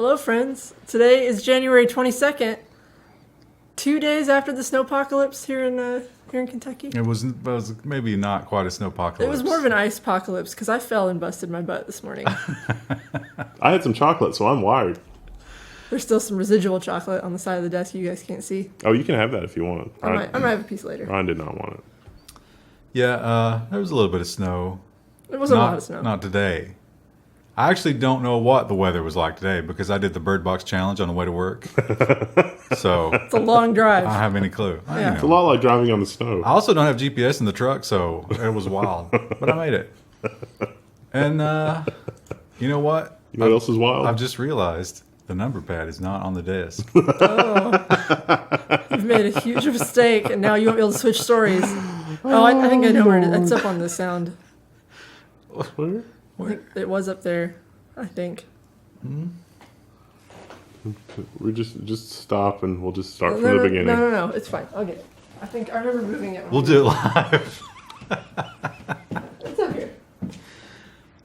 Hello, friends. Today is January 22nd, 2 days after the snowpocalypse here in Kentucky. It was maybe not quite a snowpocalypse. It was more of an ice apocalypse because I fell and busted my butt this morning. I had some chocolate, so I'm wired. There's still some residual chocolate on the side of the desk you guys can't see. Oh, you can have that if you want. I might have a piece later. Ryan did not want it. Yeah, there was a little bit of snow. It wasn't a lot of snow. Not today. I actually don't know what the weather was like today because I did the Bird Box Challenge on the way to work. So it's a long drive. I don't have any clue. Yeah. It's a lot like driving on the snow. I also don't have GPS in the truck, so it was wild. But I made it. And you know what? You know what else is wild? I've just realized the number pad is not on the desk. Oh. You've made a huge mistake, and now you won't be able to switch stories. Oh, I think I know where it is. It's up on the sound. Where? I think it was up there, I think. We just stop and we'll just start from the beginning. No, it's fine. I'll get it. I think I remember moving it. We'll do it live. It's up here.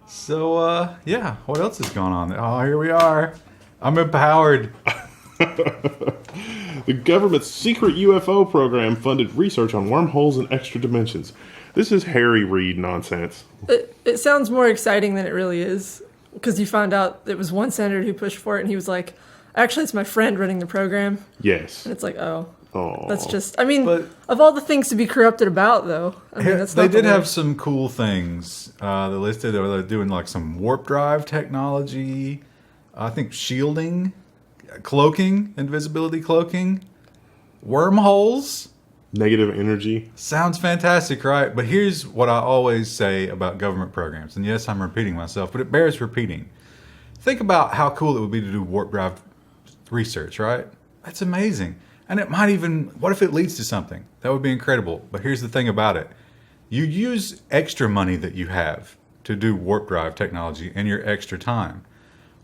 So, yeah, what else is going on? Oh, here we are. I'm empowered. The government's secret UFO program funded research on wormholes and extra dimensions. This is Harry Reid nonsense. It sounds more exciting than it really is, because you found out it was one senator who pushed for it, and he was like, actually, it's my friend running the program. Yes. And it's like, oh. Aww. That's just, I mean, But- of all the things to be corrupted about, though, I mean, that's not They the did have worst. some cool things. They listed, they're doing like some warp drive technology, I think shielding, cloaking, invisibility cloaking, wormholes. Negative energy. Sounds fantastic, right? But here's what I always say about government programs. And yes, I'm repeating myself, but it bears repeating. Think about how cool it would be to do warp drive research, right? That's amazing. And it might even, what if it leads to something? That would be incredible. But here's the thing about it. You use extra money that you have to do warp drive technology in your extra time.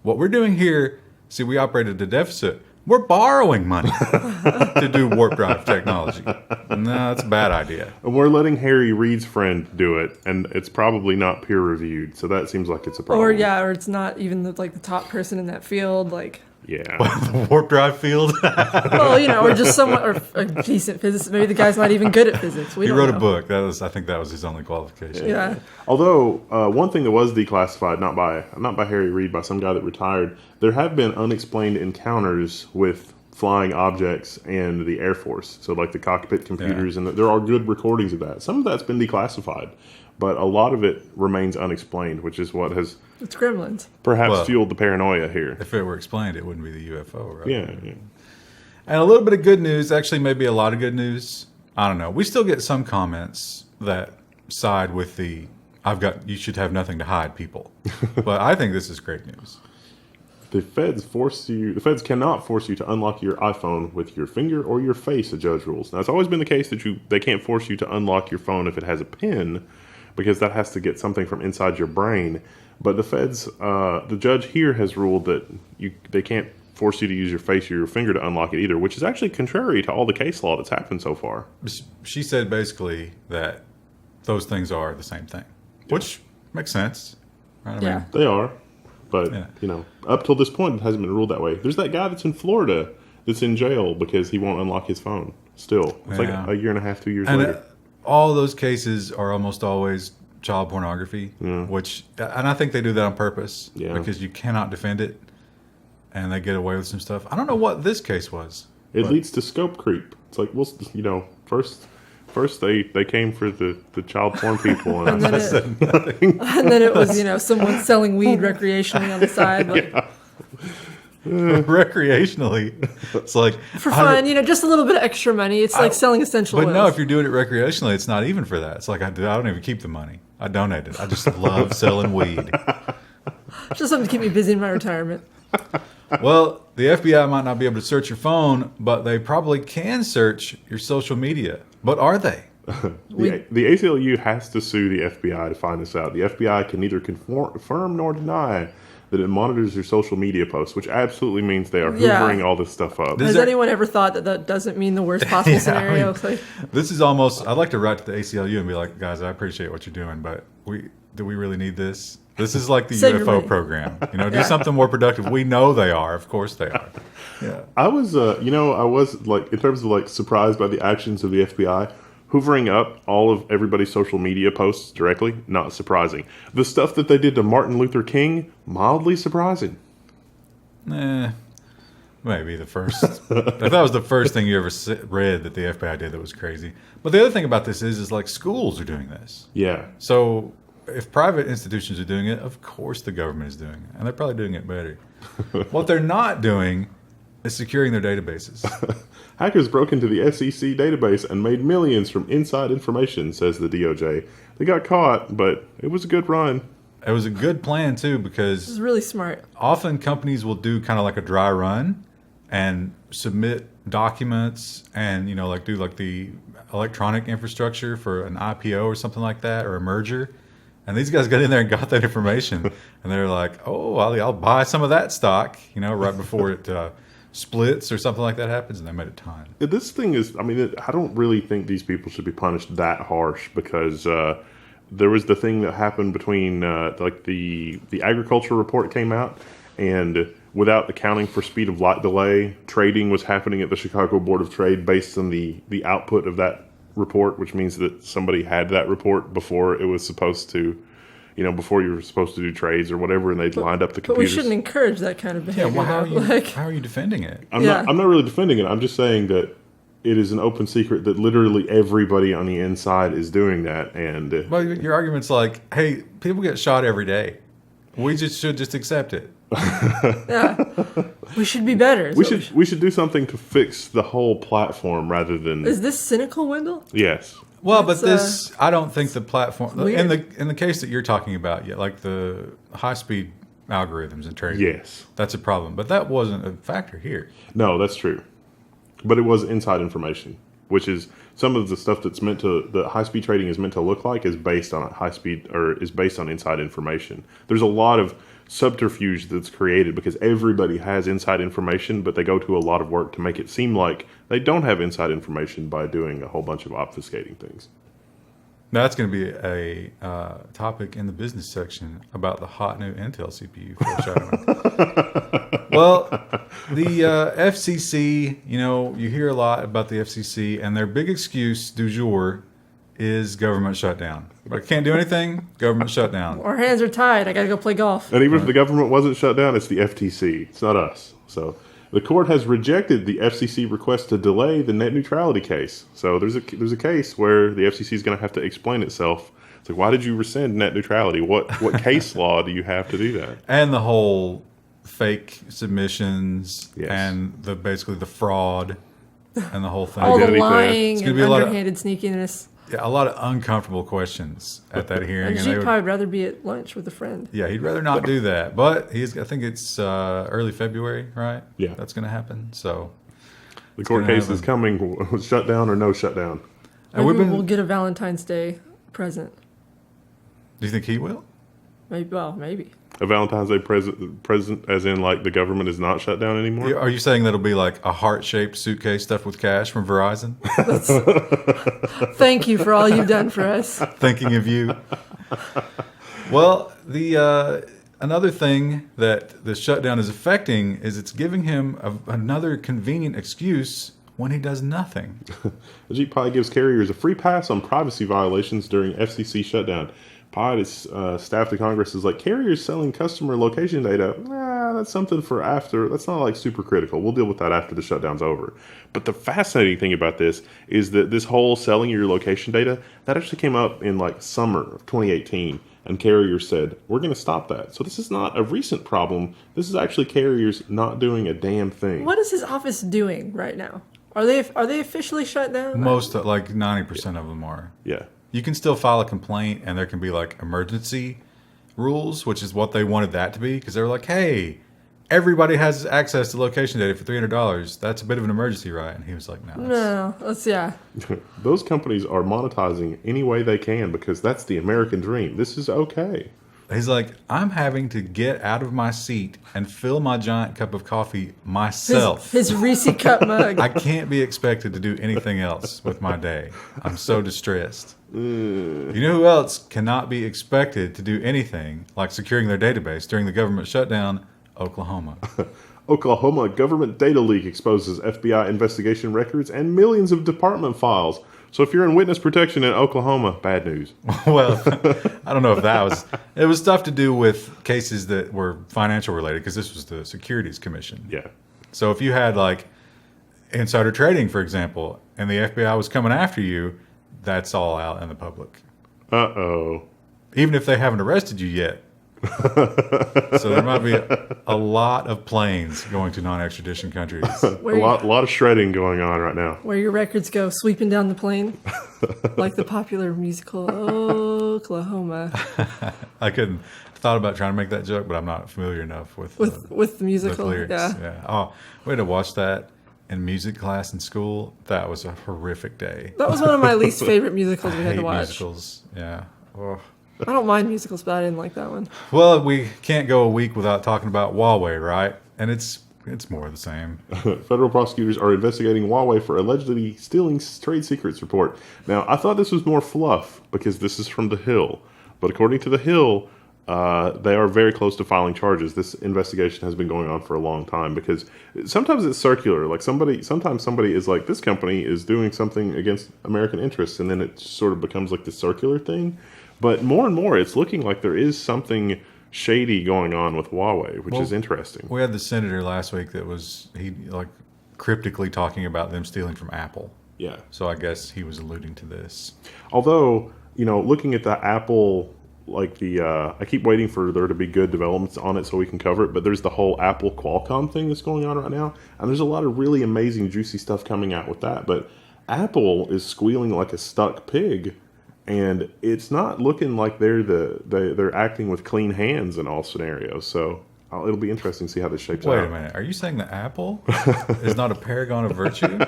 What we're doing here, see, we operate at a deficit. We're borrowing money to do warp drive technology. No, that's a bad idea. And we're letting Harry Reid's friend do it, and it's probably not peer reviewed, so that seems like it's a problem. Or it's not even the top person in that field, like, Yeah. The warp drive field. well, or just someone, or a decent physicist. Maybe the guy's not even good at physics. We He don't wrote know. a book. I think that was his only qualification. Yeah. Although one thing that was declassified, not by Harry Reid, by some guy that retired, there have been unexplained encounters with flying objects and the Air Force. So like the cockpit computers, and there are good recordings of that. Some of that's been declassified, but a lot of it remains unexplained, which is what has It's gremlins. perhaps fueled the paranoia here. If it were explained, it wouldn't be the UFO, right? Yeah. And a little bit of good news, actually maybe a lot of good news. I don't know. We still get some comments that side with the you should have nothing to hide people. But I think this is great news. The feds cannot force you to unlock your iPhone with your finger or your face, the judge rules. Now, it's always been the case that they can't force you to unlock your phone if it has a pin, because that has to get something from inside your brain. But the feds, the judge here has ruled that they can't force you to use your face or your finger to unlock it either, which is actually contrary to all the case law that's happened so far. She said basically that those things are the same thing, which makes sense. Right? I Yeah. mean, They are. But, up till this point, it hasn't been ruled that way. There's that guy that's in Florida that's in jail because he won't unlock his phone. Still. It's like a year and a half, 2 years and later. all those cases are almost always child pornography, and I think they do that on purpose because you cannot defend it, and they get away with some stuff. I don't know what this case was. It leads to scope creep. It's like, first they came for the child porn people, And then, it was, someone selling weed recreationally on the side. Like, Recreationally, it's like for fun, just a little bit of extra money. It's like selling essential But oils. no, if you're doing it recreationally, it's not even for that. It's like I don't even keep the money. I donate it. I just love selling weed. Just something to keep me busy in my retirement. Well, the FBI might not be able to search your phone, but they probably can search your social media. But are they? The ACLU has to sue the FBI to find this out. The FBI can neither confirm nor deny that it monitors your social media posts, which absolutely means they are hoovering all this stuff up. Has anyone ever thought that doesn't mean the worst possible scenario? This is almost, I'd like to write to the ACLU and be like, guys, I appreciate what you're doing, but do we really need this? This is like the Save your UFO money. program. Do something more productive. We know they are. Of course they are. Yeah. I was, I was like, in terms of like surprised by the actions of the FBI, hoovering up all of everybody's social media posts directly, not surprising. The stuff that they did to Martin Luther King, mildly surprising. Maybe the first. If that was the first thing you ever read that the FBI did that was crazy. But the other thing about this is like schools are doing this. Yeah. So if private institutions are doing it, of course the government is doing it. And they're probably doing it better. What they're not doing is securing their databases. Hackers broke into the SEC database and made millions from inside information, says the DOJ. They got caught, but it was a good run. It was a good plan, too, This because is really smart. often companies will do kind of like a dry run and submit documents and, do like the electronic infrastructure for an IPO or something like that, or a merger. And these guys got in there and got that information. And they're like, oh, I'll buy some of that stock, right before it splits or something like that happens. And they made a ton. This thing is, I don't really think these people should be punished that harsh because there was the thing that happened between, the agriculture report came out, and without accounting for speed of light delay, trading was happening at the Chicago Board of Trade based on the output of that report, which means that somebody had that report before it was supposed to, before you were supposed to do trades or whatever, and they'd lined up the But we computers. shouldn't encourage that kind of behavior. Yeah, well, though. how are you defending it? I'm Yeah. not really defending it. I'm just saying that it is an open secret that literally everybody on the inside is doing that. And Well, your argument's like, hey, people get shot every day. We should just accept it. Yeah. We should be better. is we what should do something to fix the whole platform rather than Is this cynical, Wendell? yes. Well, but That's, this, I don't think the platform weird. in the case that you're talking about, like the high speed algorithms and trading. Yes. That's a problem, but that wasn't a factor here. No, that's true. But it was inside information, which is some of the stuff that's meant to the high speed trading is meant to look like is based on high speed or is based on inside information. There's a lot of subterfuge that's created because everybody has inside information, but they go to a lot of work to make it seem like they don't have inside information by doing a whole bunch of obfuscating things. That's going to be a topic in the business section about the hot new Intel CPU foreshadowing. Well, the FCC, you hear a lot about the FCC, and their big excuse du jour is government shutdown. But I can't do anything, government shutdown. Our hands are tied. I got to go play golf. And even if the government wasn't shut down, it's the FTC. It's not us. So the court has rejected the FCC request to delay the net neutrality case. So there's a case where the FCC is going to have to explain itself. It's like, why did you rescind net neutrality? What case law do you have to do that? And the whole fake submissions Yes. and basically the fraud and the whole thing. All the Identity theft. lying It's gonna and be a lot of- underhanded sneakiness. Yeah, a lot of uncomfortable questions at that hearing. And they Ajit Pai would rather be at lunch with a friend. Yeah, he'd rather not do that. But I think it's early February, right? Yeah. That's going to happen. So, The court gonna case happen. is coming. Shut down or no shutdown? and we've Maybe been. we'll get a Valentine's Day present. Do you think he will? Maybe. A Valentine's Day present, as in like the government is not shut down anymore. Are you saying that'll be like a heart-shaped suitcase stuffed with cash from Verizon? Thank you for all you've done for us. Thinking of you. Well, the another thing that the shutdown is affecting is it's giving him another convenient excuse when he does nothing. Ajit Pai gives carriers a free pass on privacy violations during FCC shutdown. Pai, staff to Congress, is like, carriers selling customer location data, that's something for after. That's not like super critical. We'll deal with that after the shutdown's over. But the fascinating thing about this is that this whole selling your location data, that actually came up in like summer of 2018. And carriers said, we're going to stop that. So this is not a recent problem. This is actually carriers not doing a damn thing. What is his office doing right now? Are they officially shut down? Most, like 90% of them are. Yeah. You can still file a complaint, and there can be like emergency rules, which is what they wanted that to be, because they were like, hey, everybody has access to location data for $300. That's a bit of an emergency, right? And he was like, No, yeah. Those companies are monetizing any way they can because that's the American dream. This is okay. He's like, I'm having to get out of my seat and fill my giant cup of coffee myself. His Reese cup mug. I can't be expected to do anything else with my day. I'm so distressed. You know who else cannot be expected to do anything like securing their database during the government shutdown? Oklahoma. Oklahoma government data leak exposes FBI investigation records and millions of department files. So if you're in witness protection in Oklahoma, bad news. Well, I don't know if that was... It was stuff to do with cases that were financial related because this was the Securities Commission. Yeah. So if you had like insider trading, for example, and the FBI was coming after you, that's all out in the public. Uh-oh. Even if they haven't arrested you yet. So there might be a lot of planes going to non-extradition countries. A lot of shredding going on right now. Where your records go sweeping down the plane, like the popular musical Oklahoma. I thought about trying to make that joke, but I'm not familiar enough with the musical. the lyrics. Yeah. Oh, we had to watch that in music class in school. That was a horrific day. That was one of my least favorite musicals we had to hate watch. musicals. Yeah. Oh. I don't mind musicals, but I didn't like that one. Well, we can't go a week without talking about Huawei, right? And it's more of the same. Federal prosecutors are investigating Huawei for allegedly stealing trade secrets report. Now, I thought this was more fluff because this is from The Hill. But according to The Hill, they are very close to filing charges. This investigation has been going on for a long time because sometimes it's circular. Like sometimes somebody is like, this company is doing something against American interests, and then it sort of becomes like the circular thing. But more and more, it's looking like there is something shady going on with Huawei, which is interesting. We had the senator last week that cryptically talking about them stealing from Apple. Yeah. So I guess he was alluding to this. Although, looking at the Apple, I keep waiting for there to be good developments on it so we can cover it, but there's the whole Apple Qualcomm thing that's going on right now, and there's a lot of really amazing, juicy stuff coming out with that, but Apple is squealing like a stuck pig. And it's not looking like they're acting with clean hands in all scenarios. So it'll be interesting to see how this shapes out. Wait a minute. Are you saying that Apple is not a paragon of virtue?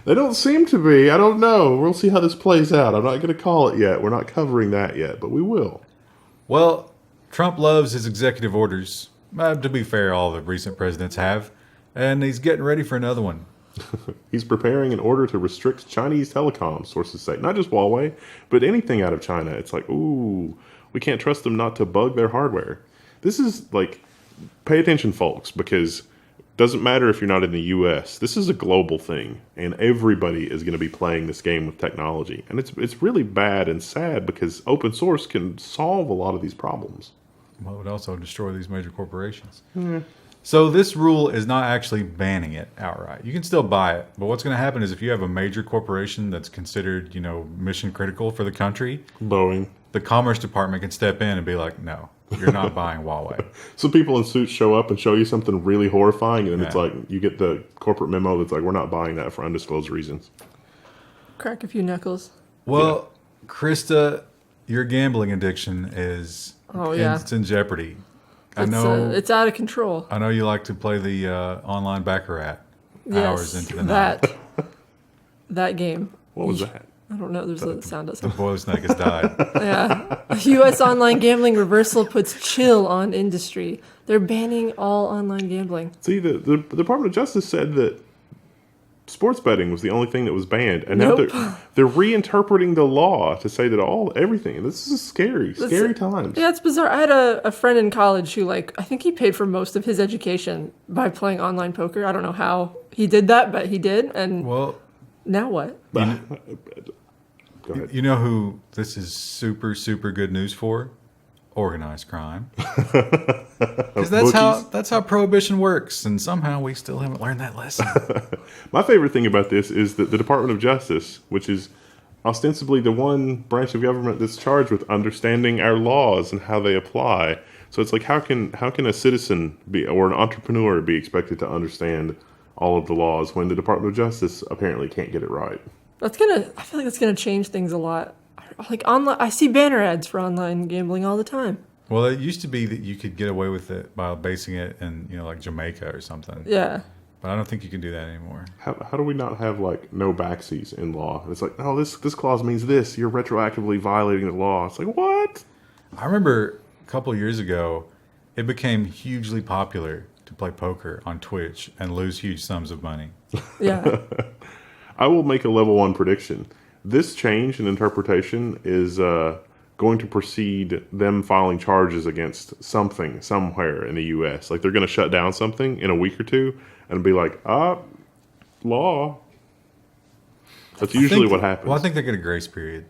They don't seem to be. I don't know. We'll see how this plays out. I'm not going to call it yet. We're not covering that yet, but we will. Well, Trump loves his executive orders. To be fair, all the recent presidents have. And he's getting ready for another one. He's preparing an order to restrict Chinese telecoms, sources say. Not just Huawei, but anything out of China. It's like, ooh, we can't trust them not to bug their hardware. This is pay attention, folks, because it doesn't matter if you're not in the U.S. This is a global thing, and everybody is going to be playing this game with technology. And it's really bad and sad because open source can solve a lot of these problems. Well, it would also destroy these major corporations. Mm. So this rule is not actually banning it outright. You can still buy it, but what's going to happen is if you have a major corporation that's considered, mission critical for the country, Boeing, the Commerce Department can step in and be like, no, you're not buying Huawei. So people in suits show up and show you something really horrifying, and then it's like you get the corporate memo that's like, we're not buying that for undisclosed reasons. Crack a few knuckles. Well, Krista, your gambling addiction is it's in jeopardy. I know it's out of control. I know you like to play the online Baccarat hours into the night. That game. What was that? I don't know. There's a sound of the boiler snake has died. Yeah. U.S. online gambling reversal puts chill on industry. They're banning all online gambling. See, the Department of Justice said that sports betting was the only thing that was banned, and now they're reinterpreting the law to say that everything. This is scary times. Yeah, it's bizarre. I had a friend in college who, I think he paid for most of his education by playing online poker. I don't know how he did that, but he did. And now what? Go ahead. You know who this is super, super good news for? Organized crime. Because that's how prohibition works, and somehow we still haven't learned that lesson. My favorite thing about this is that the Department of Justice, which is ostensibly the one branch of government that's charged with understanding our laws and how they apply. So it's like, how can a citizen or an entrepreneur be expected to understand all of the laws when the Department of Justice apparently can't get it right? I feel like that's gonna change things a lot. Online, I see banner ads for online gambling all the time. Well, it used to be that you could get away with it by basing it in, Jamaica or something. Yeah. But I don't think you can do that anymore. How do we not have no backsies in law? It's like, this clause means this. You're retroactively violating the law. It's like, what? I remember couple years ago, it became hugely popular to play poker on Twitch and lose huge sums of money. Yeah. I will make a level 1 prediction. This change in interpretation is going to precede them filing charges against something somewhere in the U.S. Like they're going to shut down something in a week or two and be like, law. That's usually what happens. Well, I think they get a grace period.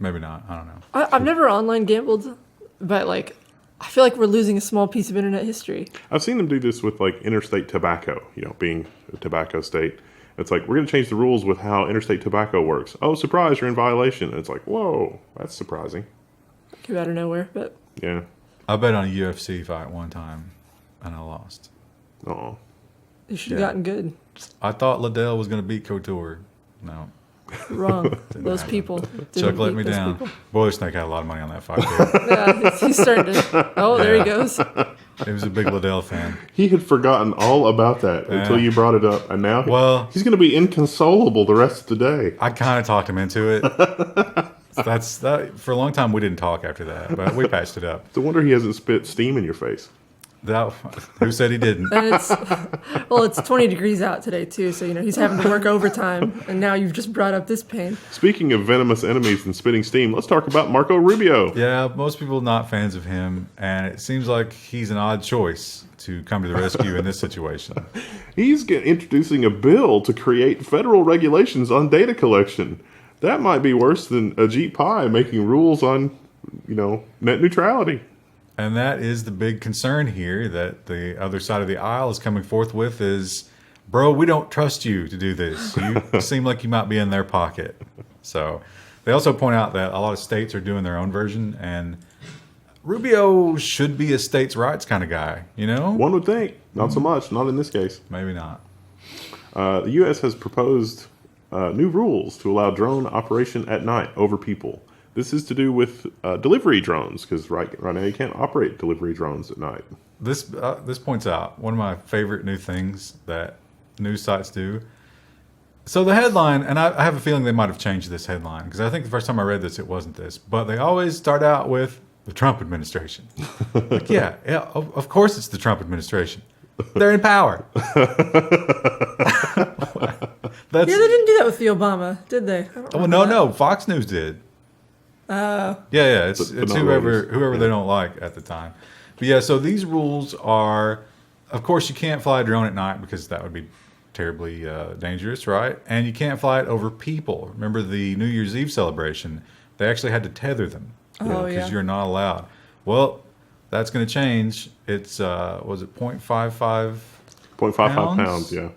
Maybe not. I don't know. I've never online gambled, but like, I feel like we're losing a small piece of internet history. I've seen them do this with like interstate tobacco, being a tobacco state. It's like, we're going to change the rules with how interstate tobacco works. Oh, surprise, you're in violation. And it's like, whoa, that's surprising. Came out of nowhere, but... Yeah. I bet on a UFC fight one time, and I lost. Oh. You should have gotten good. I thought Liddell was going to beat Couture. No. Wrong. Those people. Chuck let me down. People. Boy, Snake had a lot of money on that fight. Too. Yeah, he's starting to... Oh, there he goes. He was a big Liddell fan. He had forgotten all about that until you brought it up. And now he's going to be inconsolable the rest of the day. I kind of talked him into it. That. For a long time, we didn't talk after that, but we patched it up. It's a wonder he hasn't spit steam in your face. Who said he didn't? And it's 20 degrees out today, too, so, he's having to work overtime, and now you've just brought up this pain. Speaking of venomous enemies and spitting steam, let's talk about Marco Rubio. Yeah, most people not fans of him, and it seems like he's an odd choice to come to the rescue in this situation. He's introducing a bill to create federal regulations on data collection. That might be worse than Ajit Pai making rules on, net neutrality. And that is the big concern here that the other side of the aisle is coming forth with is, bro, we don't trust you to do this. You seem like you might be in their pocket. So they also point out that a lot of states are doing their own version, and Rubio should be a states' rights kind of guy, One would think. Not so much. Not in this case. Maybe not. The U.S. has proposed new rules to allow drone operation at night over people. This is to do with delivery drones, because right now you can't operate delivery drones at night. This points out one of my favorite new things that news sites do. So the headline, and I have a feeling they might have changed this headline, because I think the first time I read this, it wasn't this. But they always start out with the Trump administration. Like, yeah, of course it's the Trump administration. They're in power. They didn't do that with the Obama, did they? No. Fox News did. Yeah, it's whoever they don't like at the time. But yeah, so these rules are, of course, you can't fly a drone at night because that would be terribly dangerous, right? And you can't fly it over people. Remember the New Year's Eve celebration? They actually had to tether them because you're not allowed. Well, that's going to change. It's was it 0.55? 0.55 pounds, yeah.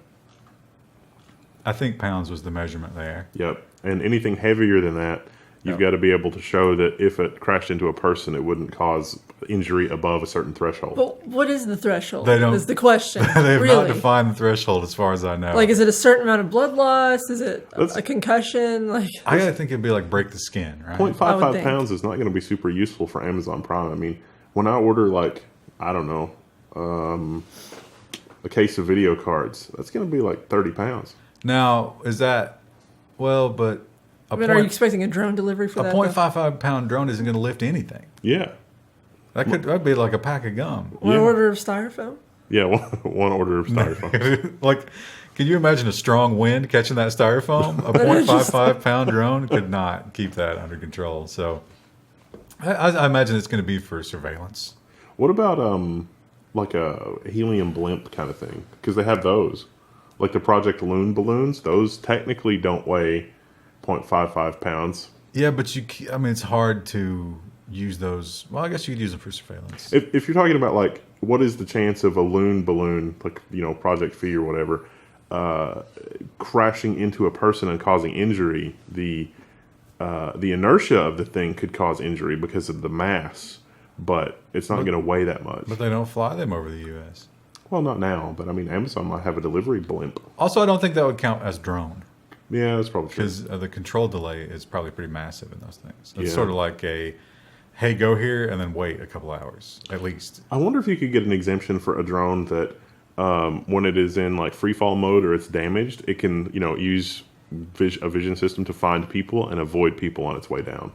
I think pounds was the measurement there. Yep, and anything heavier than that, you've got to be able to show that if it crashed into a person, it wouldn't cause injury above a certain threshold. But what is the threshold? They don't, is the question. They have not defined the threshold as far as I know. Like, is it a certain amount of blood loss? Is it a concussion? Like, I gotta think it'd be like break the skin, right? 0.55 pounds is not going to be super useful for Amazon Prime. I mean, when I order a case of video cards, that's going to be like 30 pounds. Now, is that, but... are you expecting a drone delivery for that? A 0.55 pound drone isn't going to lift anything. Yeah. That'd be like a pack of gum. One order of styrofoam? Yeah, one order of styrofoam. Like, can you imagine a strong wind catching that styrofoam? A 0.55 pound drone could not keep that under control. So I imagine it's going to be for surveillance. What about like a helium blimp kind of thing? Because they have those. Like the Project Loon balloons, those technically don't weigh 0.55 pounds. Yeah, but it's hard to use those. Well, I guess you could use them for surveillance. If you're talking about like, what is the chance of a loon balloon, like, Project Phi or whatever, crashing into a person and causing injury, the inertia of the thing could cause injury because of the mass, but it's not going to weigh that much. But they don't fly them over the U.S. Well, not now, but Amazon might have a delivery blimp. Also, I don't think that would count as drone. Yeah, that's probably true. Because the control delay is probably pretty massive in those things. It's sort of like hey, go here and then wait a couple hours at least. I wonder if you could get an exemption for a drone that when it is in like free fall mode or it's damaged, it can use a vision system to find people and avoid people on its way down.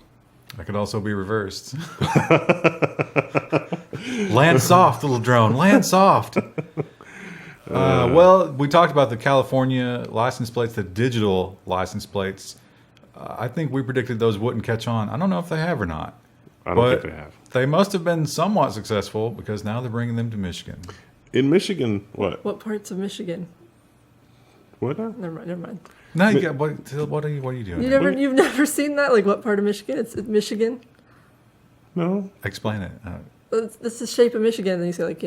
That could also be reversed. Land soft, little drone. Land soft. Well, we talked about the California license plates, the digital license plates. I think we predicted those wouldn't catch on. I don't know if they have or not. I don't think they have. They must have been somewhat successful because now they're bringing them to Michigan. In Michigan, what? What parts of Michigan? What now? Never mind. No, you got what are you doing? You've never seen that? Like what part of Michigan? It's Michigan. No. Explain it. That's the shape of Michigan. And you say like,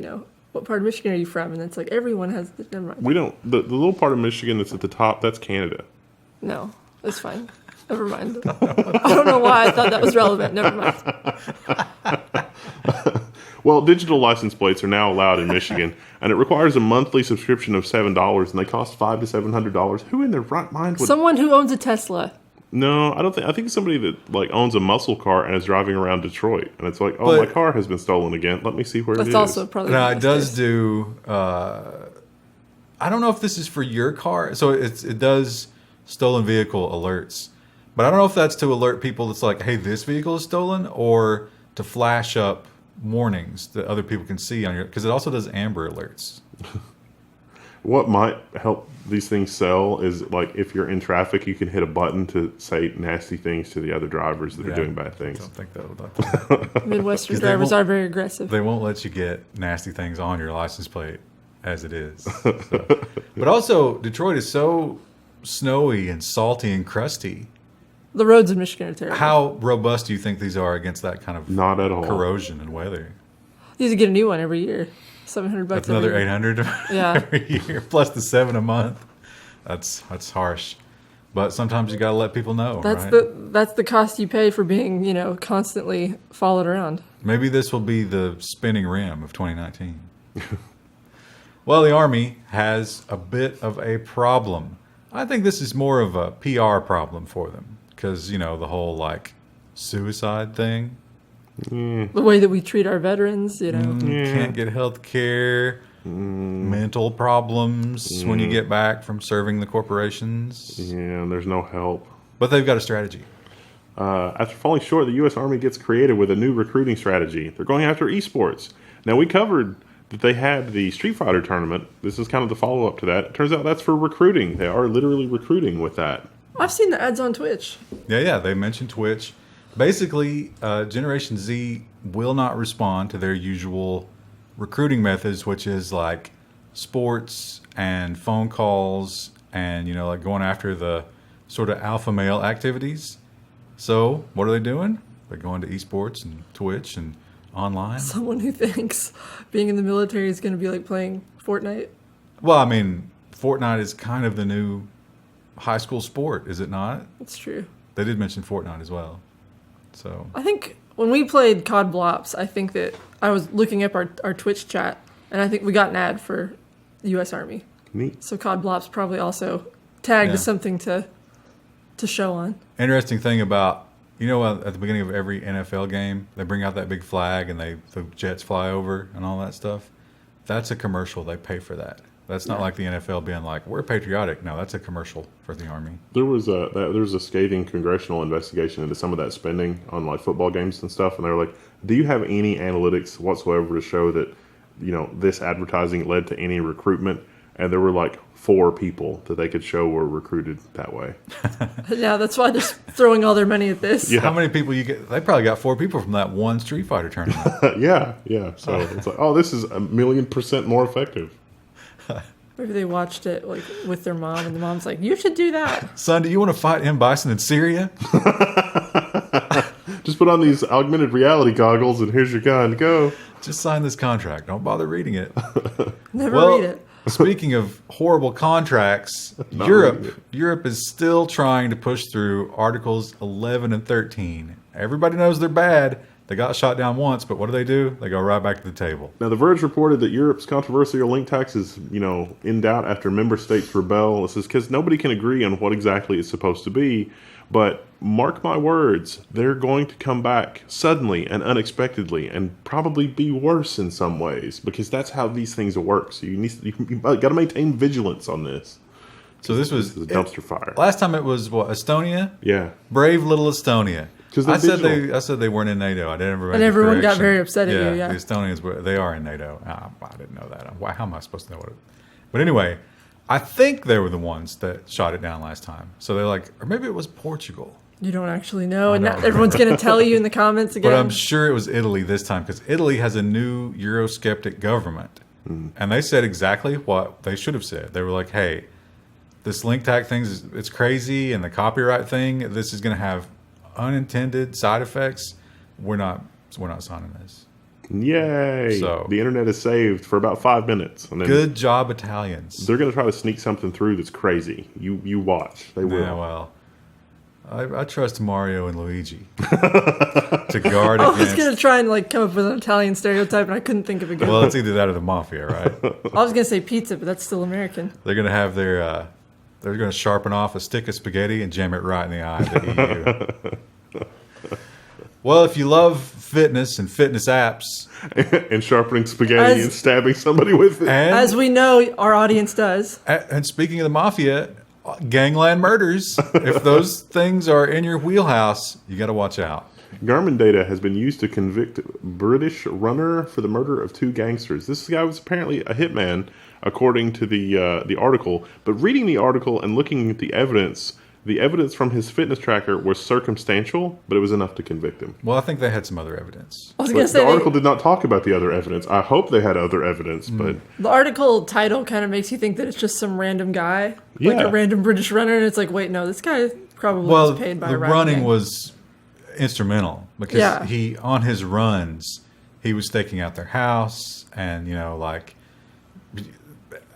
what part of Michigan are you from? And it's like everyone has. Never mind. We don't. The little part of Michigan that's at the top, that's Canada. No, it's fine. Never mind. I don't know why I thought that was relevant. Never mind. Well, digital license plates are now allowed in Michigan, and it requires a monthly subscription of $7, and they cost $500 to $700. Who in their right mind would? Someone who owns a Tesla. No, I don't think. I think somebody that like owns a muscle car and is driving around Detroit, and it's like, my car has been stolen again. Let me see where it is. That's also probably. Now it does do. I don't know if this is for your car, so it does stolen vehicle alerts, but I don't know if that's to alert people. That's like, hey, this vehicle is stolen, or to flash up warnings that other people can see on your, because it also does Amber alerts. What might help these things sell is like if you're in traffic, you can hit a button to say nasty things to the other drivers that are doing bad things. I don't think that would. Midwestern drivers are very aggressive. They won't let you get nasty things on your license plate as it is. So. But also, Detroit is so snowy and salty and crusty. The roads in Michigan are terrible. How robust do you think these are against that kind of not at all corrosion and weather? You have to get a new one every year. $700. That's another $800 every year, plus the $7 a month. That's harsh. But sometimes you got to let people know. That's the cost you pay for being, constantly followed around. Maybe this will be the spinning rim of 2019. Well, the Army has a bit of a problem. I think this is more of a PR problem for them because, the whole suicide thing. The way that we treat our veterans, Can't get health care, mental problems when you get back from serving the corporations. Yeah, and there's no help. But they've got a strategy. After falling short, the U.S. Army gets creative with a new recruiting strategy. They're going after esports. Now, we covered that they had the Street Fighter tournament. This is kind of the follow-up to that. It turns out that's for recruiting. They are literally recruiting with that. I've seen the ads on Twitch. Yeah, they mentioned Twitch. Basically, Generation Z will not respond to their usual recruiting methods, which is like sports and phone calls and, going after the sort of alpha male activities. So what are they doing? They're going to esports and Twitch and online. Someone who thinks being in the military is going to be like playing Fortnite. Well, I mean, Fortnite is kind of the new high school sport, is it not? It's true. They did mention Fortnite as well. So I think when we played COD Blops, I think that I was looking up our Twitch chat, and I think we got an ad for the U.S. Army. Neat. So COD Blops probably also tagged as something to show on. Interesting thing about, at the beginning of every NFL game, they bring out that big flag and the jets fly over and all that stuff. That's a commercial. They pay for that. That's not like the NFL being like, we're patriotic. No, that's a commercial for the Army. There was a scathing congressional investigation into some of that spending on football games and stuff, and they were like, do you have any analytics whatsoever to show that this advertising led to any recruitment? And there were 4 people that they could show were recruited that way. Yeah, that's why they're throwing all their money at this. Yeah. How many people you get? They probably got 4 people from that one Street Fighter tournament. Yeah. So it's like, this is 1,000,000% more effective. Maybe they watched it with their mom, and the mom's like, "You should do that." Son, do you want to fight M. Bison in Syria? Just put on these augmented reality goggles, and here's your gun. Go. Just sign this contract. Don't bother reading it. Never read it. Speaking of horrible contracts, Europe is still trying to push through Articles 11 and 13. Everybody knows they're bad. They got shot down once, but what do? They go right back to the table. Now, The Verge reported that Europe's controversial link tax is, in doubt after member states rebel. This is because nobody can agree on what exactly it's supposed to be. But mark my words, they're going to come back suddenly and unexpectedly and probably be worse in some ways because that's how these things work. So you got to maintain vigilance on this. So this was a dumpster fire. Last time it was, Estonia? Yeah. Brave little Estonia. I said they weren't in NATO. I didn't. And everyone got very upset at you. Yeah, the Estonians they are in NATO. I didn't know that. How am I supposed to know it? But anyway, I think they were the ones that shot it down last time. So they're like, or maybe it was Portugal. You don't actually know, and everyone's going to tell you in the comments again. But I'm sure it was Italy this time because Italy has a new Eurosceptic government. And they said exactly what they should have said. They were like, hey, this link tag thing, it's crazy, and the copyright thing, this is going to have unintended side effects. We're not signing this. Yay. So the internet is saved for about 5 minutes. And then good job, Italians. They're going to try to sneak something through that's crazy. You watch. They will. Yeah, well. I trust Mario and Luigi to guard against... I was going to try and come up with an Italian stereotype, and I couldn't think of a good one. Well, it's either that or the mafia, right? I was going to say pizza, but that's still American. They're going to have their... they're going to sharpen off a stick of spaghetti and jam it right in the eye of the EU. Well, if you love fitness and fitness apps... and sharpening spaghetti and stabbing somebody with it. As we know, our audience does. And speaking of the mafia... Gangland murders. If those things are in your wheelhouse, you got to watch out. Garmin data has been used to convict British runner for the murder of 2 gangsters. This guy was apparently a hitman, according to the article. But reading the article and looking at the evidence from his fitness tracker was circumstantial, but it was enough to convict him. Well, I think they had some other evidence. I was going to say the article did not talk about the other evidence. I hope they had other evidence, but the article title kind of makes you think that it's just some random guy, like a random British runner, and it's like, wait, no, this guy probably was paid by a rival running gang. Was instrumental because he on his runs he was staking out their house and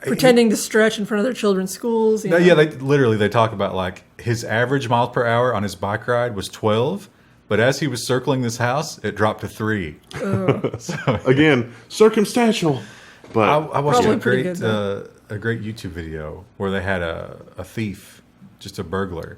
pretending to stretch in front of their children's schools. Yeah, they talk about his average miles per hour on his bike ride was 12, but as he was circling this house, it dropped to 3. So, again, circumstantial. But I watched a great YouTube video where they had a thief, just a burglar,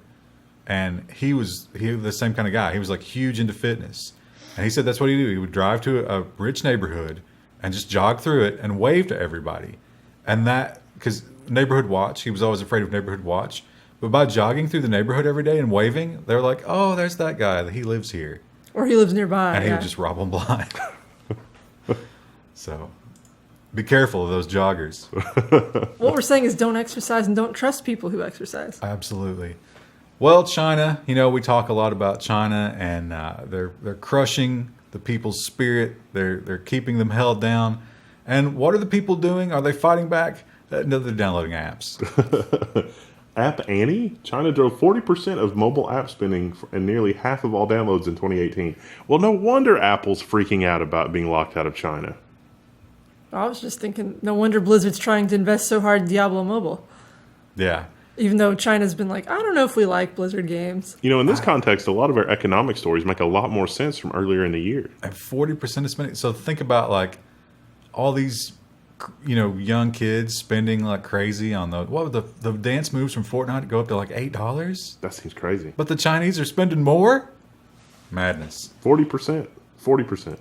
and he was the same kind of guy. He was huge into fitness, and he said that's what he do. He would drive to a rich neighborhood and just jog through it and wave to everybody. And that, because neighborhood watch, he was always afraid of neighborhood watch. But by jogging through the neighborhood every day and waving, they were like, oh, there's that guy. He lives here. Or he lives nearby. And he would just rob them blind. So, be careful of those joggers. What we're saying is don't exercise and don't trust people who exercise. Absolutely. Well, China, we talk a lot about China, and they're crushing the people's spirit. They're keeping them held down. And what are the people doing? Are they fighting back? No, they're downloading apps. App Annie? China drove 40% of mobile app spending and nearly half of all downloads in 2018. Well, no wonder Apple's freaking out about being locked out of China. I was just thinking, no wonder Blizzard's trying to invest so hard in Diablo Mobile. Yeah. Even though China's been like, I don't know if we like Blizzard games. In this context, a lot of our economic stories make a lot more sense from earlier in the year. And 40% of spending. So think about all these, young kids spending like crazy on the dance moves from Fortnite go up to $8. That seems crazy. But the Chinese are spending more? Madness. 40%. 40%.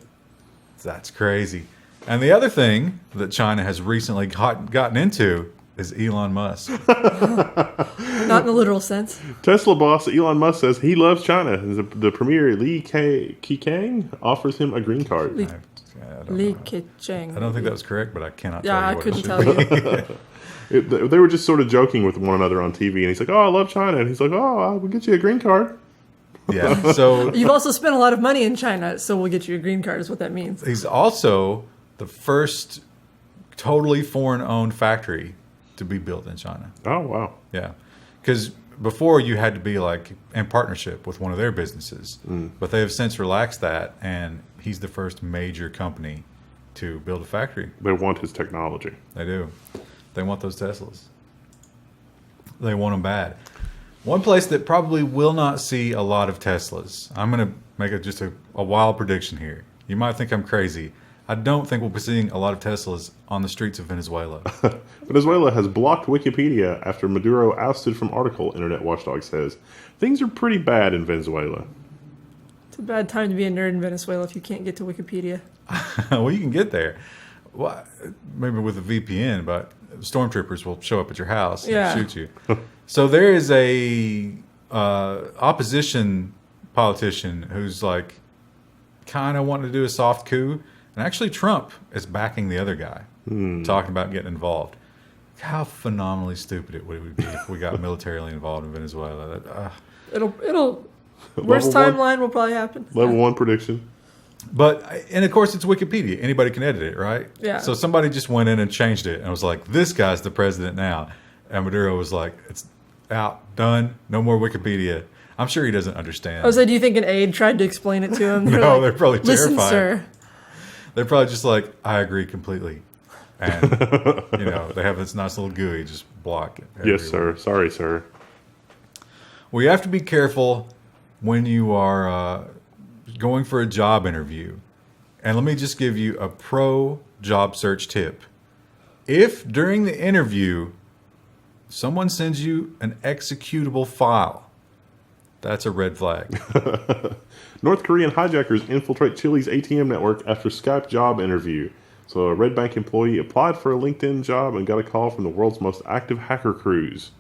That's crazy. And the other thing that China has recently gotten into is Elon Musk. Not in the literal sense. Tesla boss Elon Musk says he loves China. The Premier Li Keqiang offers him a green card. Li Keqiang. I don't think that was correct, but I cannot tell you I what couldn't it should tell you. They were just sort of joking with one another on TV, and he's like, oh, I love China. And he's like, oh, we'll get you a green card. Yeah, so... You've also spent a lot of money in China, so we'll get you a green card is what that means. He's also the first totally foreign-owned factory to be built in China. Oh, wow. Yeah, because before you had to be in partnership with one of their businesses, but they have since relaxed that, and he's the first major company to build a factory. They want his technology. They do. They want those Teslas. They want them bad. One place that probably will not see a lot of Teslas, I'm going to make just a wild prediction here. You might think I'm crazy. I don't think we'll be seeing a lot of Teslas on the streets of Venezuela. Venezuela has blocked Wikipedia after Maduro ousted from article, Internet Watchdog says. Things are pretty bad in Venezuela. It's a bad time to be a nerd in Venezuela if you can't get to Wikipedia. Well, you can get there. Well, maybe with a VPN, but stormtroopers will show up at your house and shoot you. So there is a opposition politician who's like kind of wanting to do a soft coup. And actually Trump is backing the other guy, talking about getting involved. How phenomenally stupid it would be if we got militarily involved in Venezuela. It'll worst timeline will probably happen. Level 1 prediction. And of course it's Wikipedia. Anybody can edit it, right? Yeah. So somebody just went in and changed it and was like, this guy's the president now. And Maduro was like, it's out, done, no more Wikipedia. I'm sure he doesn't understand. I was like, do you think an aide tried to explain it to him? No, they're probably Listen, terrified. sir. They're probably just like, I agree completely. And, they have this nice little GUI, just block it. Yes, sir. Sorry, sir. Well, you have to be careful when you are going for a job interview. And let me just give you a pro job search tip. If during the interview, someone sends you an executable file, that's a red flag. North Korean hijackers infiltrate Chile's ATM network after Skype job interview. So a Red Bank employee applied for a LinkedIn job and got a call from the world's most active hacker crews.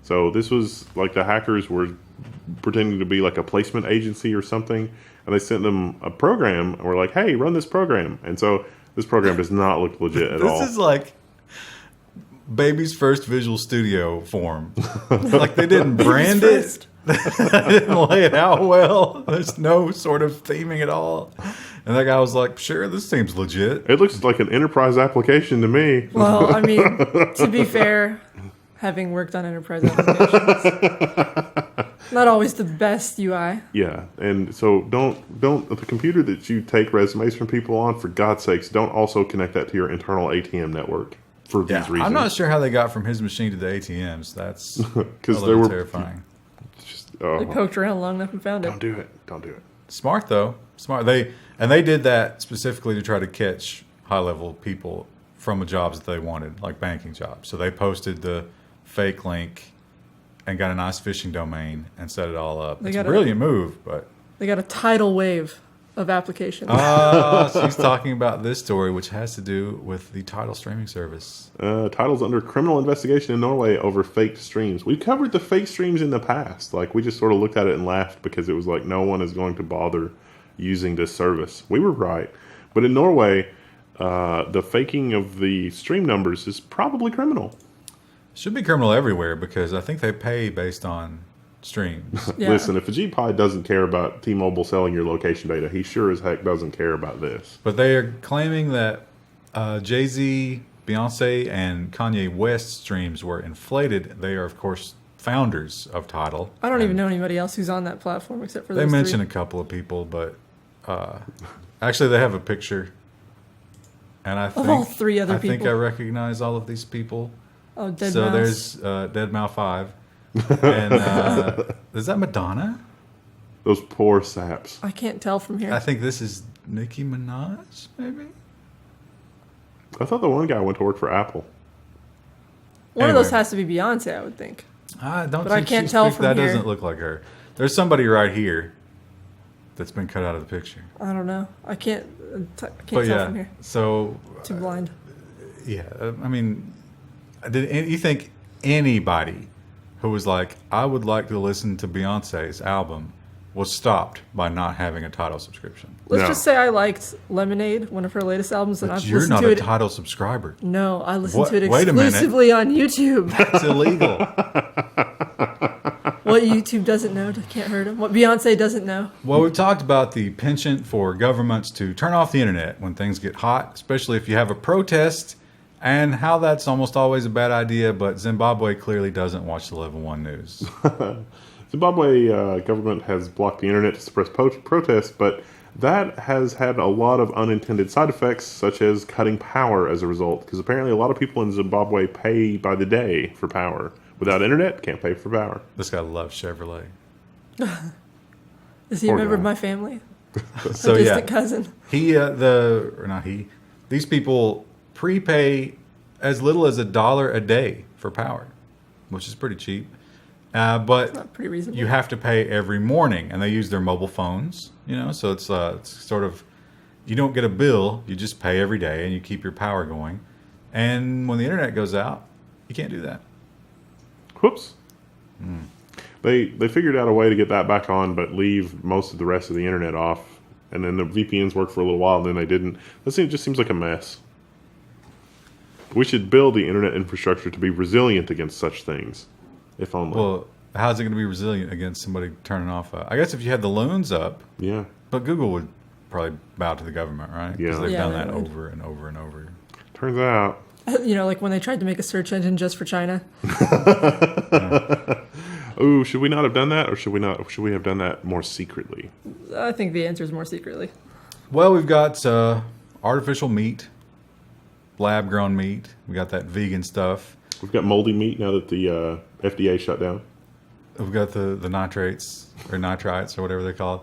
So this was like the hackers were pretending to be like a placement agency or something. And they sent them a program and were like, hey, run this program. And so this program does not look legit at all. This is like baby's first Visual Studio form. Like they didn't brand it. They didn't lay it out well. There's no sort of theming at all. And that guy was like, sure, this seems legit. It looks like an enterprise application to me. Well, I mean, to be fair, having worked on enterprise applications, not always the best UI. Yeah, and so don't the computer that you take resumes from people on, for God's sakes, don't also connect that to your internal ATM network for these reasons. I'm not sure how they got from his machine to the ATMs. That's because a they were terrifying. They poked around long enough and found it. Don't do it. Don't do it. Smart though. Smart. They did that specifically to try to catch high-level people from the jobs that they wanted, like banking jobs. So they posted the fake link and got a nice phishing domain and set it all up. It's a brilliant move, but they got a tidal wave of applications. She's talking about this story, which has to do with the Tidal streaming service. Tidal's under criminal investigation in Norway over faked streams. We've covered the fake streams in the past. Like, we just sort of looked at it and laughed because it was like, no one is going to bother using this service. We were right. But in Norway, the faking of the stream numbers is probably criminal. Should be criminal everywhere because I think they pay based on streams. Yeah. Listen, if Ajit Pai doesn't care about T-Mobile selling your location data, he sure as heck doesn't care about this. But they are claiming that Jay-Z, Beyonce, and Kanye West streams were inflated. They are, of course, founders of Tidal. I don't even know anybody else who's on that platform except for those They mentioned three. a couple of people, but actually they have a picture. And I think, of all three other people. I think I recognize all of these people. Oh, Dead so Mouse. There's Deadmau 5. And is that Madonna? Those poor saps. I can't tell from here. I think this is Nicki Minaj, maybe? I thought the one guy went to work for Apple. One of those has to be Beyonce, I would think. I don't but think I can't tell from that here. doesn't look like her. There's somebody right here that's been cut out of the picture. I don't know. I can't tell from here. So too blind. I mean, you think anybody who was like, I would like to listen to Beyonce's album, was stopped by not having a Tidal subscription? Let's just say I liked Lemonade, one of her latest albums, and I've you're listened not to a it. Tidal subscriber. No, I listened to it Wait a minute. exclusively on YouTube. That's illegal. What YouTube doesn't know can't hurt him. What Beyonce doesn't know. Well, we've talked about the penchant for governments to turn off the internet when things get hot, especially if you have a protest, and how that's almost always a bad idea, but Zimbabwe clearly doesn't watch the Level 1 news. Zimbabwe government has blocked the internet to suppress protests, but that has had a lot of unintended side effects, such as cutting power as a result, because apparently a lot of people in Zimbabwe pay by the day for power. Without internet, can't pay for power. This guy loves Chevrolet. Is he a member of my family? So a distant cousin. These people prepay as little as $1 a day for power, which is pretty cheap. But not pretty reasonable. You have to pay every morning, and they use their mobile phones. So it's sort of, you don't get a bill, you just pay every day, and you keep your power going. And when the internet goes out, you can't do that. Whoops. They figured out a way to get that back on, but leave most of the rest of the internet off. And then the VPNs worked for a little while, and then they didn't. It just seems like a mess. We should build the internet infrastructure to be resilient against such things, if only. Well, how's it going to be resilient against somebody turning off? I guess if you had the loons up. Yeah. But Google would probably bow to the government, right? Yeah. Because they've done that would. over and over and over. Turns out. Like when they tried to make a search engine just for China. Ooh, should we not have done that, or should we have done that more secretly? I think the answer is more secretly. Well, we've got artificial meat, lab-grown meat. We got that vegan stuff. We've got moldy meat now that the FDA shut down. We've got the nitrates or nitrites or whatever they call it.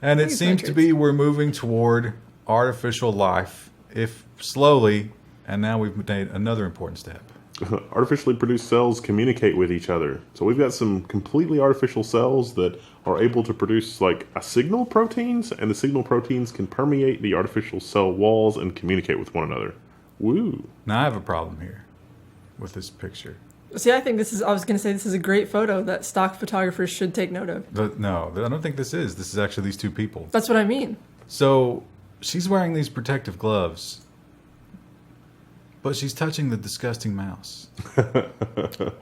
And it seems to nitrates. be we're moving toward artificial life, if slowly, and now we've made another important step. Artificially produced cells communicate with each other. So we've got some completely artificial cells that are able to produce like a signal proteins, and the signal proteins can permeate the artificial cell walls and communicate with one another. Woo. Now I have a problem here with this picture. See, I think this is a great photo that stock photographers should take note of. No, I don't think this is. This is actually these two people. That's what I mean. So she's wearing these protective gloves, but she's touching the disgusting mouse.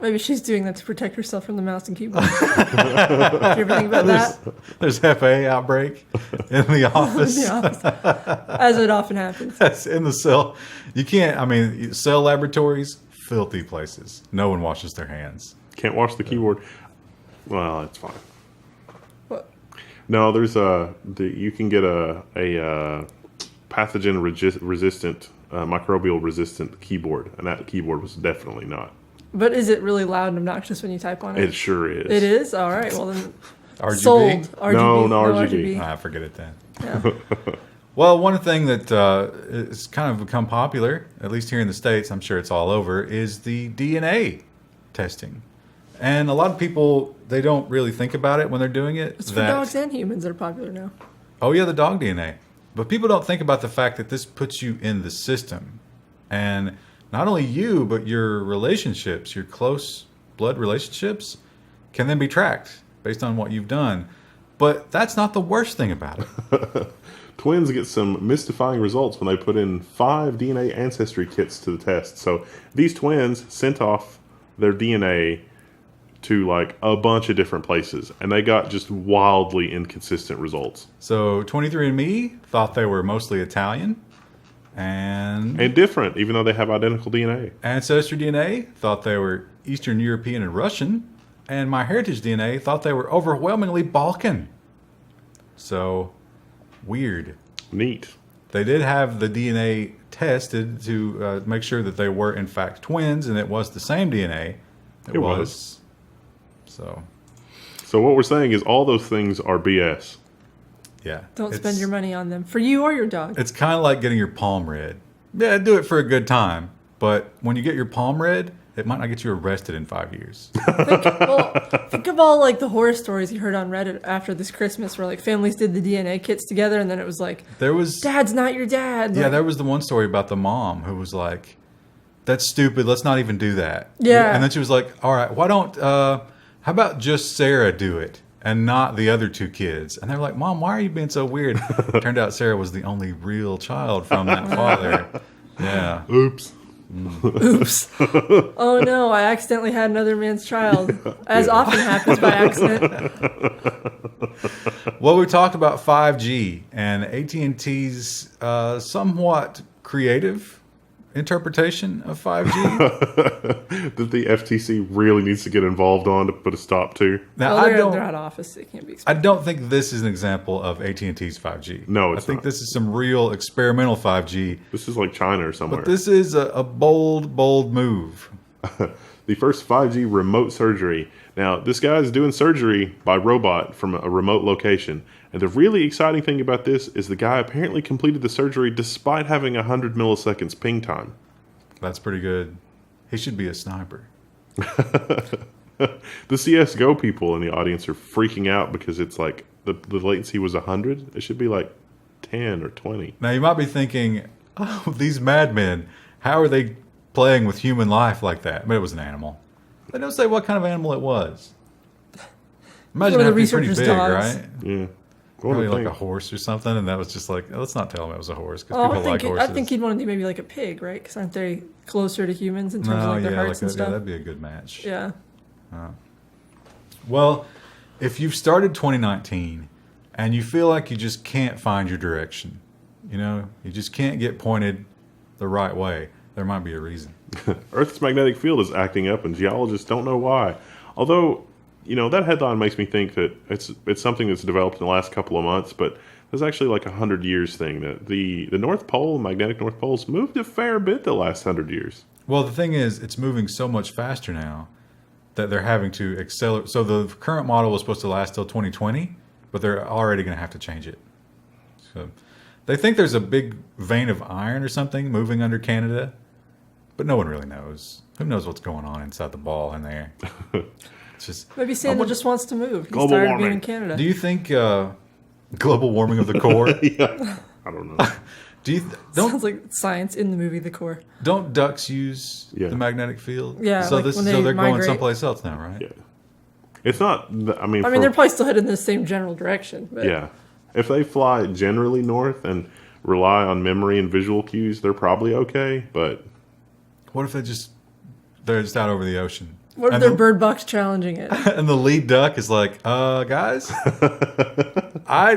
Maybe she's doing that to protect herself from the mouse and keyboard. Do you ever think about that? There's FA outbreak in the office. In the office. As it often happens. That's in the cell. You can't, cell laboratories, filthy places. No one washes their hands. Can't wash the keyboard. Well, it's fine. What? No, there's you can get a pathogen resistant, microbial resistant keyboard, and that keyboard was definitely not. But is it really loud and obnoxious when you type on it? It sure is. It is? All right. Well, then. RGB? Sold. RGB. No RGB. I forget it then. Yeah. Well, one thing that has kind of become popular, at least here in the States, I'm sure it's all over, is the DNA testing. And a lot of people, they don't really think about it when they're doing it. It's for dogs and humans that are popular now. Oh, yeah, the dog DNA. But people don't think about the fact that this puts you in the system. And not only you, but your relationships, your close blood relationships, can then be tracked based on what you've done. But that's not the worst thing about it. Twins get some mystifying results when they put in 5 DNA ancestry kits to the test. So these twins sent off their DNA to like a bunch of different places, and they got just wildly inconsistent results. So 23andMe thought they were mostly Italian. And different, even though they have identical DNA. Ancestry DNA thought they were Eastern European and Russian. And MyHeritage DNA thought they were overwhelmingly Balkan. So, weird. Neat. They did have the DNA tested to make sure that they were, in fact, twins, and it was the same DNA. It was. So what we're saying is all those things are BS. Yeah. Don't spend your money on them. For you or your dog. It's kind of like getting your palm read. Yeah, do it for a good time. But when you get your palm read, it might not get you arrested in 5 years. Think of all like the horror stories you heard on Reddit after this Christmas, where like families did the DNA kits together, and then it was like, "Dad's not your dad." Yeah, there was the one story about the mom who was like, "That's stupid. Let's not even do that." Yeah, and then she was like, "All right, why don't? How about just Sarah do it and not the other 2 kids?" And they're like, "Mom, why are you being so weird?" Turned out Sarah was the only real child from that father. Yeah. Oops. Oops. Oh no, I accidentally had another man's child, as often happens by accident. Well, we talked about 5G and AT&T's somewhat creative interpretation of 5G. That the FTC really needs to get involved on to put a stop to. Now, they're out of office. They can't be expected. I don't think this is an example of AT&T's 5G. No, I think this is some real experimental 5G. This is like China or somewhere. But this is a bold, bold move. The first 5G remote surgery. Now, this guy is doing surgery by robot from a remote location. And the really exciting thing about this is the guy apparently completed the surgery despite having 100 milliseconds ping time. That's pretty good. He should be a sniper. The CSGO people in the audience are freaking out because it's like the latency was 100. It should be like 10 or 20. Now, you might be thinking, oh, these madmen, how are they playing with human life like that? But it was an animal. They don't say what kind of animal it was. Imagine One of that'd the be pretty researchers' big, dogs. right? Yeah. Probably like a horse or something, and that was just like, let's not tell him it was a horse because Oh, people like horses. I think he'd want to do maybe like a pig, right? Because aren't they closer to humans in terms of like their hearts and stuff? Yeah, that'd be a good match. Yeah. Well, if you've started 2019 and you feel like you just can't find your direction, you just can't get pointed the right way, there might be a reason. Earth's magnetic field is acting up, and geologists don't know why. Although, that headline makes me think that it's something that's developed in the last couple of months, but there's actually like 100 years thing that the North Pole, magnetic North Pole's moved a fair bit the last 100 years. Well, the thing is, it's moving so much faster now that they're having to accelerate. So the current model was supposed to last till 2020, but they're already going to have to change it. So they think there's a big vein of iron or something moving under Canada, but no one really knows. Who knows what's going on inside the ball in there? It's just Maybe Sandal just wants to move. He's Global tired of warming. being in Canada. Do you think global warming of the core? Yeah. I don't know. Sounds like science in the movie The Core. Don't ducks use Yeah. the magnetic field? Yeah, So like when they they're going migrate. someplace else now, right? Yeah. It's not, They're probably still headed in the same general direction. But yeah. If they fly generally north and rely on memory and visual cues, they're probably okay, but What if they're just out over the ocean? What if And they're the- bird box challenging it? And the lead duck is like, guys, I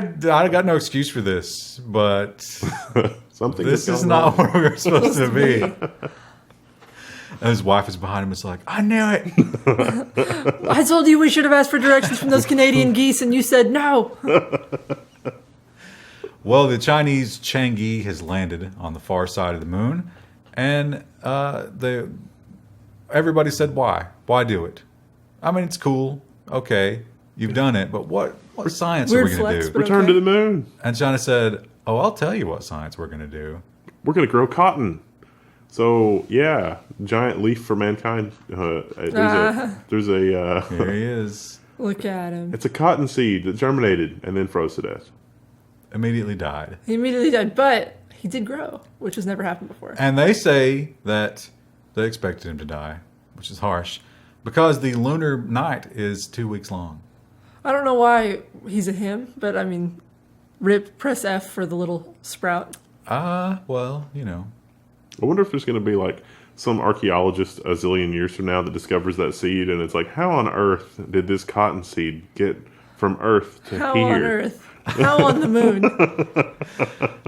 got no excuse for this, but something this has is gone not wrong. where we're supposed to be. And his wife is behind him. It's like, I knew it. I told you we should have asked for directions from those Canadian geese, and you said no. Well, the Chinese Chang'e has landed on the far side of the moon, and everybody said, why? Why do it? I mean, it's cool. Okay, you've done it, but what science are we Weird going flex, to do? but Return okay. to the moon. And China said, oh, I'll tell you what science we're going to do. We're going to grow cotton. So, yeah, giant leaf for mankind. There's a Here he is. Look at him. it's a cotton seed that germinated and then froze to death. Immediately died. He immediately died, but he did grow, which has never happened before. And they say that they expected him to die, which is harsh, because the lunar night is 2 weeks long. I don't know why he's a him, but I mean, press F for the little sprout. Well, I wonder if there's going to be like some archaeologist a zillion years from now that discovers that seed, and it's like, how on earth did this cotton seed get from Earth to How here? on Earth? How on the moon?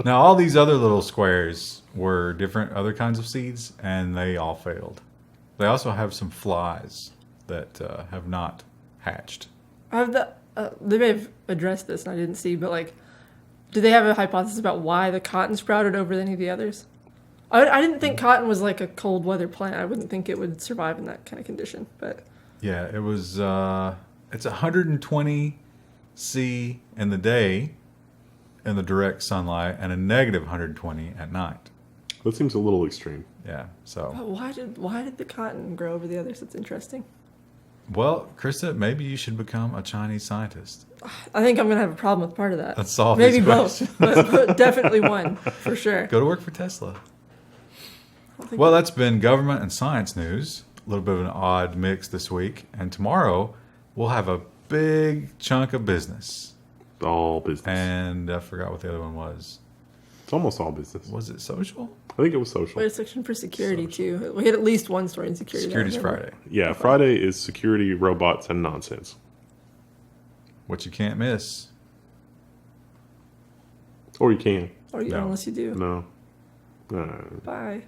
Now, all these other little squares were different other kinds of seeds, and they all failed. They also have some flies that have not hatched. I have they may have addressed this and I didn't see, but like, do they have a hypothesis about why the cotton sprouted over any of the others? I didn't think cotton was like a cold weather plant. I wouldn't think it would survive in that kind of condition. But Yeah, it was. It's 120 C in the day in the direct sunlight, and a negative 120 at night. That seems a little extreme. Yeah. So, but why did the cotton grow over the others? That's interesting. well, Krista, maybe you should become a Chinese scientist. I think I'm gonna have a problem with part of that. Let's solve Maybe these both, but definitely one for sure. Go to work for Tesla. Well, that's been government and science news. A little bit of an odd mix this week. And tomorrow, we'll have a big chunk of business. All business. And I forgot what the other one was. It's almost all business. Was it social? I think it was social. We had a section for security too. We had at least one story in security. that I Security's remember. Friday. Yeah, Friday is security, robots, and nonsense. What you can't miss. Or you can. Or No. unless you do. No. Bye.